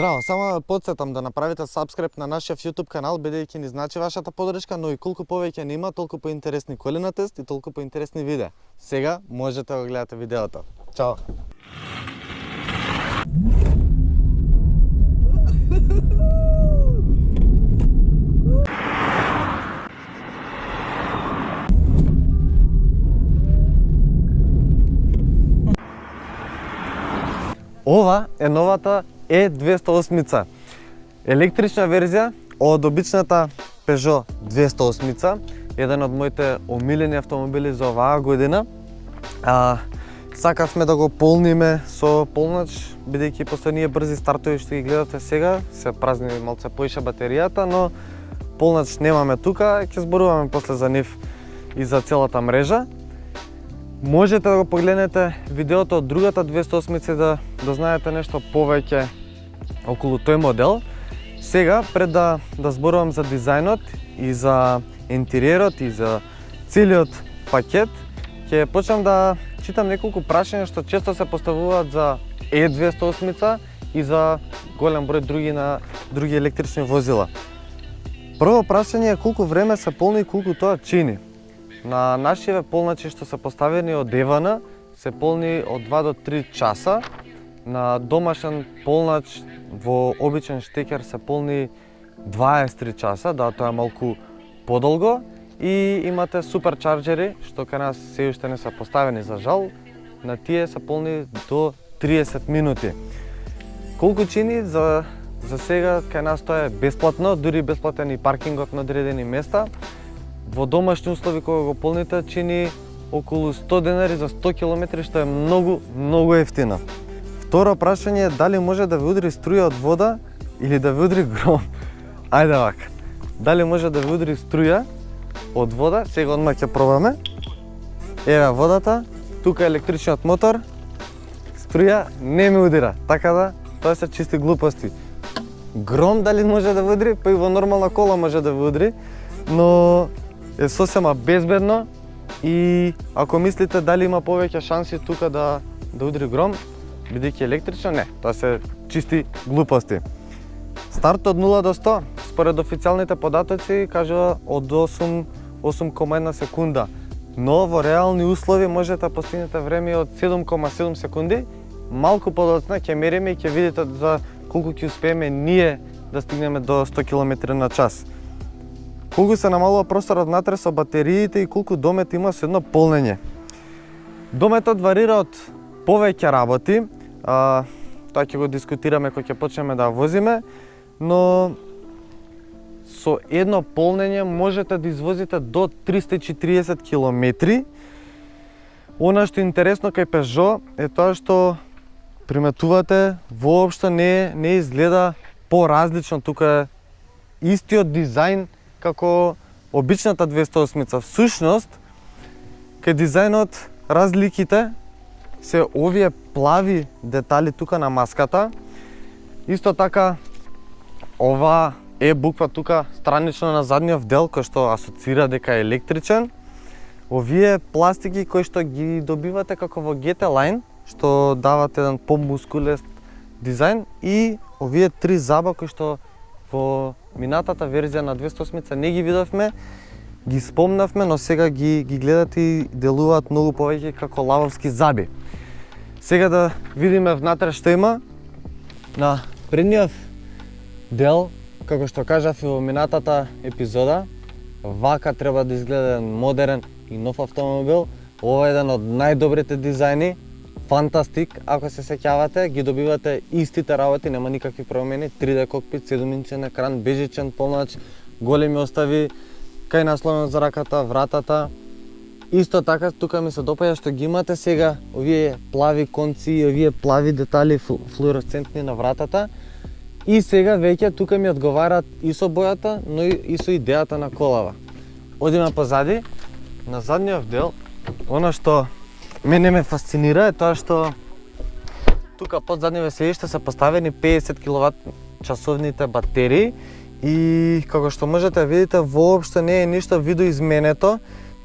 Здраво, само да потсетам да направите subscribe на нашиот YouTube канал, бидејќи ни значи вашата поддршка, но и колку повеќе ни има, толку поинтересни коли на тест и толку поинтересни видеа. Сега можете да гледате видеото. Чао! Ова е новата E208, електрична верзија од обичната Peugeot 208, еден од моите омилени автомобили за оваа година. Сакавме да го полниме со полнач, бидејќи после ние брзи стартови што ги гледате сега, се празни малце поише батеријата, но полнач немаме тука, ќе зборуваме после за нив и за целата мрежа. Можете да го погледнете видеото од другата 208 да знаете нешто повеќе околу тој модел. Сега, пред да зборувам за дизајнот и за интериерот и за целиот пакет, ќе почнам да читам неколку прашања што често се поставуваат за E208 и за голем број други електрични возила. Прво прашање е колку време се полни и колку тоа чини. На нашиве полначи што се поставени од EVN се полни од 2 до 3 часа. На домашен полнач во обичен штекер се полни 23 часа, да, тоа е малку подолго. И имате суперчарџери, што кај нас се уште не се поставени за жал, на тие се полни до 30 минути. Колку чини за сега кај нас тоа е бесплатно, дури бесплатен и паркингот на одредени места. Во домашни услови кога го полните чини околу 100 денари за 100 км, што е многу ефтино. Второ прашање е дали може да ви удри струја од вода или да ви удри гром. Ајде вака. Дали може да ви удри струја од вода? Сега одма ќе пробаме. Еве водата, тука е електричниот мотор. Струја не ми удира, така да тоа се чисти глупости. Гром дали може да ви удри? Па и во нормална кола може да ви удри, но е сосема безбедно и ако мислите дали има повеќе шанси тука да удри гром, бидејќи електрично, не, тоа се чисти глупости. Старт од 0 до 100, според официјалните податоци, кажува од 8,1 секунда, но во реални услови можете да постигнете време од 7,7 секунди. Малку подоцна ќе мериме и ќе видите за колку ќе успееме ние да стигнеме до 100 км на час. Колку се намалува просторот внатре со батериите и колку домет има со едно полнење. Дометот варира од повеќе работи, тоа ќе го дискутираме кога ќе почнеме да возиме, но со едно полнење можете да извозите до 340 км. Она што е интересно кај Peugeot е тоа што приметувате воопшто не изгледа поразлично, тука е истиот дизајн како обичната 208. Всушност, кај дизајнот разликите се овие плави детали тука на маската. Исто така, ова е буква тука странично на задниот дел, кој што асоцира дека е електричен. Овие пластики кои што ги добивате како во GT Line, што дават еден помускулест дизајн, и овие три заба кои што во минатата верзија на 208 не ги видовме, ги спомнавме, но сега ги гледате и делуваат многу повеќе како лавовски заби. Сега да видиме внатре што има. На предниот дел, како што кажав и во минатата епизода, вака треба да изгледа модерен и нов автомобил. Ова е еден од најдобрите дизајни. Фантастик, ако се сеќавате, ги добивате истите работи, нема никакви промени. 3D кокпит, 7-инчен екран, бежичен полнач, големи остави кај наслонот за раката, вратата. Исто така, тука ми се допаѓа што ги имате сега овие плави конци и овие плави детали флуоресцентни на вратата. И сега веќе тука ми одговараат и со бојата, но и со идејата на колава. Одиме позади, на задниот дел, она што мене ме фасцинира е тоа што тука под задниве седишта се поставени 50 кВт часовните батерии и како што можете да видите, воопшто не е ништо видоизменето.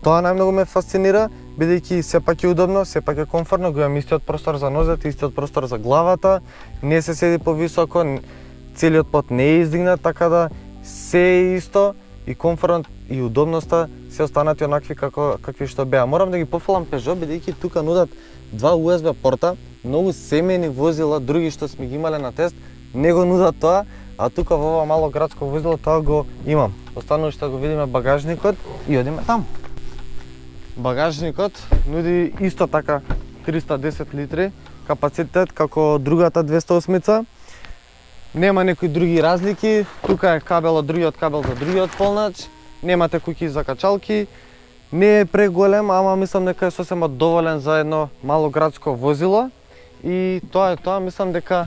Тоа најмногу ме фасцинира, бидејќи сепак е удобно, сепак е комфортно, го имам истиот простор за нозете, истиот простор за главата, не се седи повисоко, целиот пат не е издигнат, така да се е исто и комфортно и удобноста се останати онакви какви што беа. Морам да ги пофалам Peugeot, бидејќи тука нудат 2 USB порта, многу семејни возила, други што сме ги имале на тест, не го нудат тоа, а тука во ова мало градско возило тоа го имам. Останува што го видиме багажникот и одиме таму. Багажникот нуди исто така 310 литри капацитет како другата 208-ца. Нема некои други разлики, тука е кабел од другиот кабел за другиот полнач, немате куќи за качалки, не е преголем, ама мислам дека е сосема доволен за едно мало градско возило и тоа е тоа, мислам дека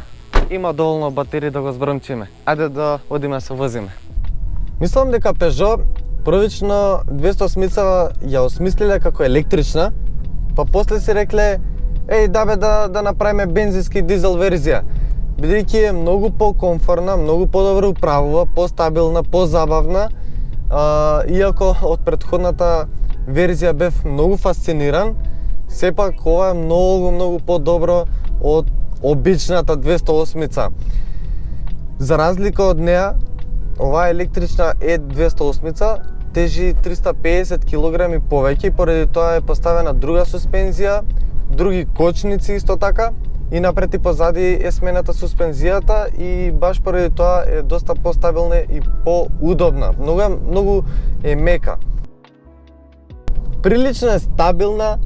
има доволно батерии да го збрмчиме. Ајде да одиме се возиме. Мислам дека Peugeot првично 208-ца ја осмислиле како електрична, па после си рекле да направиме бензински дизел верзија. Бидејќи е многу по-комфортна, многу подобро управува, по-стабилна, по-забавна, иако од претходната верзија бев многу фасциниран, сепак ова е многу по-добро од обичната 208-ца. За разлика од неа, оваа електрична E208-ца тежи 350 кг повеќе, поради тоа е поставена друга суспензија, други кочници исто така, и напред и позади е смената суспензијата и баш поради тоа е доста постабилна и поудобна. Многу е мека. Прилично е стабилна,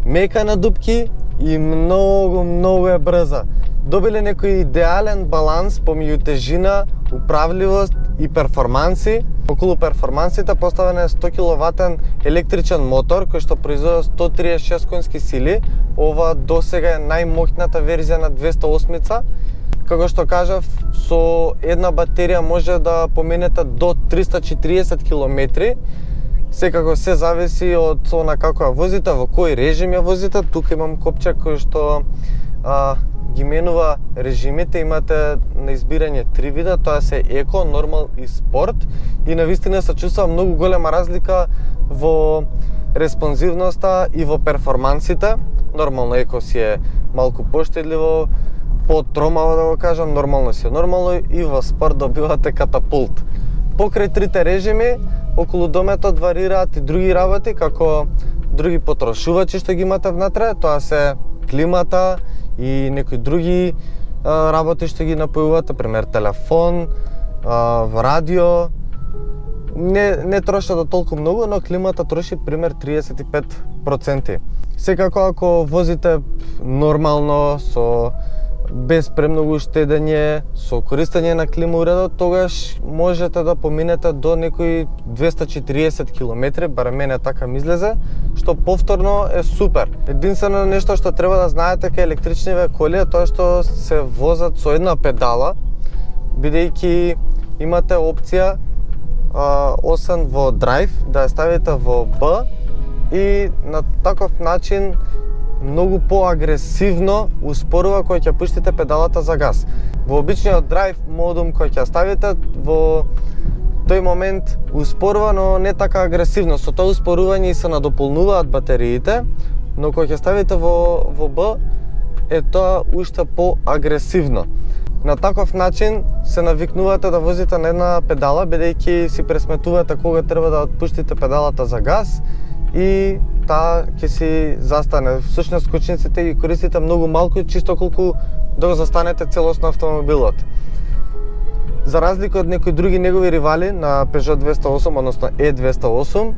мека на дупки и многу е брза. Добиле некој идеален баланс помеѓу тежина, управливост и перформанси. Околу перформансите поставен е 100 киловатен електричен мотор кој што произведе 136 конски сили. Ова досега е најмоќната верзија на 208-ца. Како што кажав, со една батерија може да поменете до 340 км. Секако се зависи од она како ја возите, во кој режим ја возите. Тука имам копче кој што ги менува режимите, имате на избирање 3 вида, тоа се еко, нормал и спорт, и навистина се чувствува многу голема разлика во респонзивноста и во перформансите. Нормално еко си е малку поштедливо, потромаво да го кажам, нормално си е нормално, и во спорт добивате катапулт. Покрај трите режими, околу дометот варираат и други работи, како други потрошувачи што ги имате внатре, тоа се климата и некои други работи што ги напојувате, пример телефон, радио. Не трошат да толку многу, но климата троши пример 35%. Секако ако возите нормално, без премногу штедење, со користење на клима уредот, тогаш можете да поминете до некои 240 км, барем мене така ми излезе, што повторно е супер. Единствено нешто што треба да знаете кај електричниве коли е тоа што се возат со една педала, бидејќи имате опција освен во драйв да ја ставите во Б и на таков начин многу поагресивно успорува кога ќе пуштите педалата за газ. Во обичниот драйв модум кој ќе ставите, во тој момент успорува, но не така агресивно. Со тоа успорување и се надополнуваат батериите, но кога ќе ставите во Б, е тоа уште поагресивно. На таков начин се навикнувате да возите на една педала, бидејќи си пресметувате кога треба да отпуштите педалата за газ и таа ќе си застане. Всушност кочниците ги користите многу малку, чисто колку да го застанете целосно автомобилот. За разлика од некои други негови ривали на Peugeot 208, односно E208,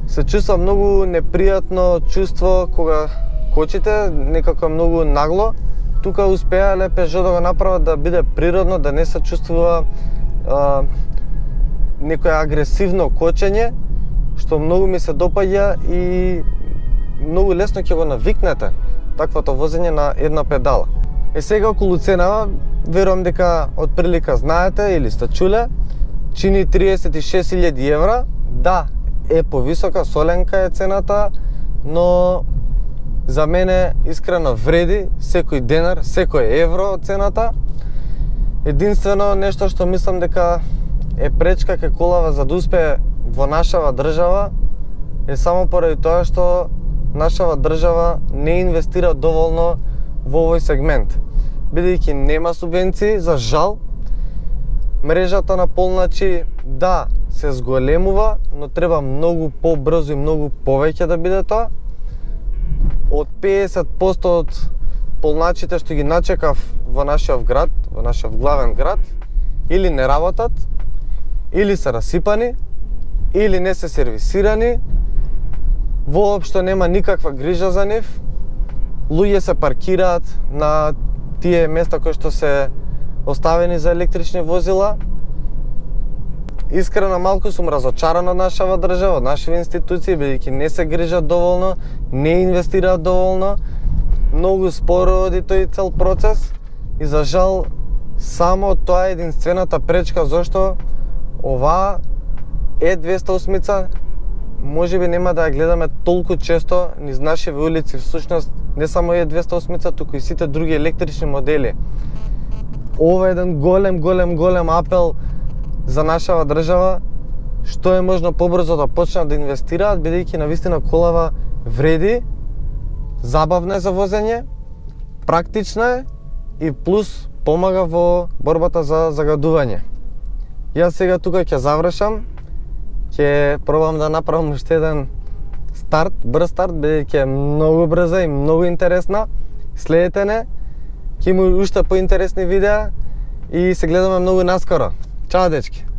се чувства многу непријатно чувство кога кочите, некако многу нагло. Тука успеале Peugeot да го направат да биде природно, да не се чувствува некое агресивно кочење, што многу ми се допаѓа и многу лесно ќе го навикнете таквото возење на една педала. Сега околу цена, верувам дека од прилика знаете или сте чуле, чини 36.000 евра. Да, е повисока, соленка е цената, но за мене искрено вреди секој денар, секој евро од цената. Единствено нешто што мислам дека е пречка кај колава за да успее во нашава држава е само поради тоа што нашава држава не инвестира доволно во овој сегмент. Бидејќи нема субвенции, за жал, мрежата на Полначи да се зголемува, но треба многу побрзо и многу повеќе да биде тоа. Од 50% од полначите што ги начекав во нашиот град, во нашиот главен град, или не работат, или се расипани, или не се сервисирани, воопшто нема никаква грижа за нив. Луѓе се паркираат на тие места кои што се оставени за електрични возила. Искрено малку сум разочаран од нашава држава, од нашите институции, бидејќи не се грижат доволно, не инвестираат доволно, многу споро оди тој цел процес и за жал само тоа е единствената пречка зашто оваа Е208 можеби нема да ја гледаме толку често низ нашиве улици. Всушност не само Е208, туку и сите други електрични модели. Ова е еден голем апел за нашава држава, што е можно побрзо да почнат да инвестираат, бидејќи навистина колава вреди, забавна е за возење, практична е и плюс помага во борбата за загадување. Јас сега тука ќе завршам, ќе пробам да направам уште еден старт, брз старт, бидејќи е многу брза и многу интересна. Следете не, ќе има уште поинтересни видеа и се гледаме многу наскоро. Чао, дечки!